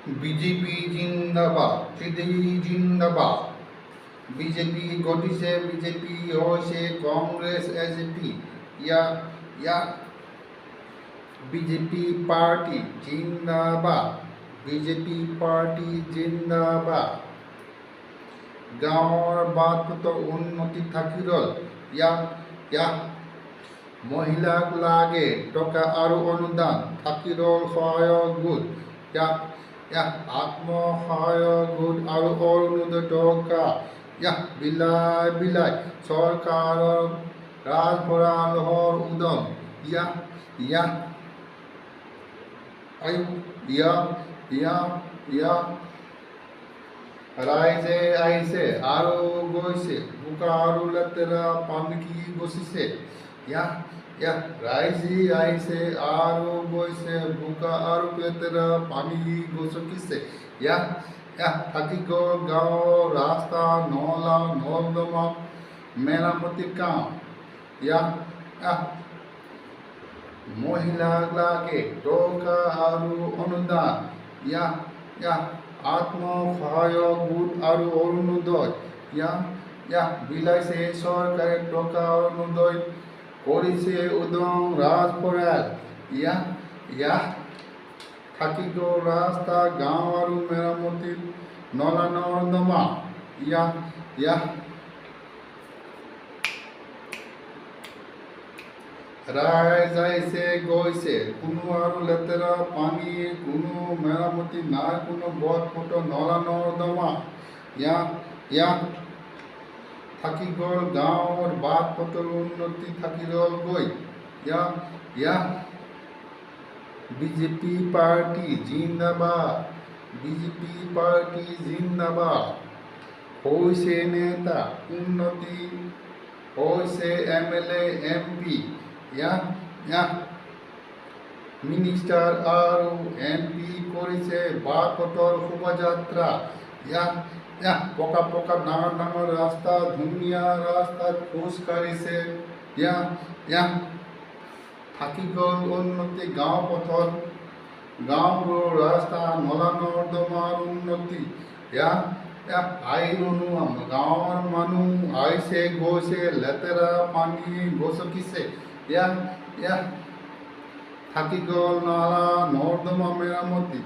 BJP জিন্দাবাদ, BJP জিন্দাবাদ। BJP ঘটিছে, বিজেপি হৈছে কংগ্ৰেছ এজেপি। ইয়া বিজেপি পাৰ্টি জিন্দাবাদ, বিজেপি পাৰ্টি জিন্দাবাদ। গাঁৱৰ বাট পথৰ উন্নতি থাকি গ'ল। মহিলাক লাগে টকা আৰু অনুদান, থাকি গ'ল সহায়ক গোট। আত্মসহায়ক গোট আৰু অৰুণোদয় টকা বিলাই চৰকাৰৰ ৰাজভঁৰালৰ উদং। ৰাইজে আহিছে আৰু গৈছে, বোকা আৰু লেতেৰা পানী গচিছে। ৰাইজে আহিছে আৰু গৈছে, বোকা আৰু লেতেৰা পানী গচকিছে। থাকি গ'ল গাঁৱৰ ৰাস্তা, নলা নৰ্দমা মেৰামতিৰ কাম। মহিলাক লাগে টকা আৰু অনুদান। আত্মসহায়ক গোট আৰু অৰুণোদয় বিলাইছে চৰকাৰে টকা, অৰুণোদয় কৰিছে উদং ৰাজভঁৰাল। থাকি গ'ল ৰাস্তা, গাঁও আৰু মেৰামতিৰ নলা নৰ্দমা। ৰাইজ আহিছে গৈছে, কোনো আৰু লেতেৰা পানী, কোনো মেৰামতি নাই, কোনো বদ পথৰ নলা নৰ্দমা। থাকি গ'ল গাঁৱৰ বাট পথৰ উন্নতি থাকি গ'ল গৈ। বিজেপি পাৰ্টি জিন্দাবাদ, বিজেপি পাৰ্টি জিন্দাবাদ। হৈছে নেতা, উন্নতি হৈছে MLA MP। মিনিষ্টাৰ আৰু MP কৰিছে বাট পথৰ শোভাযাত্ৰা। পকা ডাঙৰ ডাঙৰ ৰাস্তা, ধুনীয়া ৰাস্তাত খোজ কাঢ়িছে। থাকি গ'ল উন্নতি গাঁও পথৰ, গাঁওবোৰৰ ৰাস্তা, নলা নৰ্দমাৰ উন্নতি। গাঁৱৰ মানুহ আহিছে গৈছে, লেতেৰা পানী গচকিছে। থাকি গ'ল নলা নৰ্দমা মেৰামতি।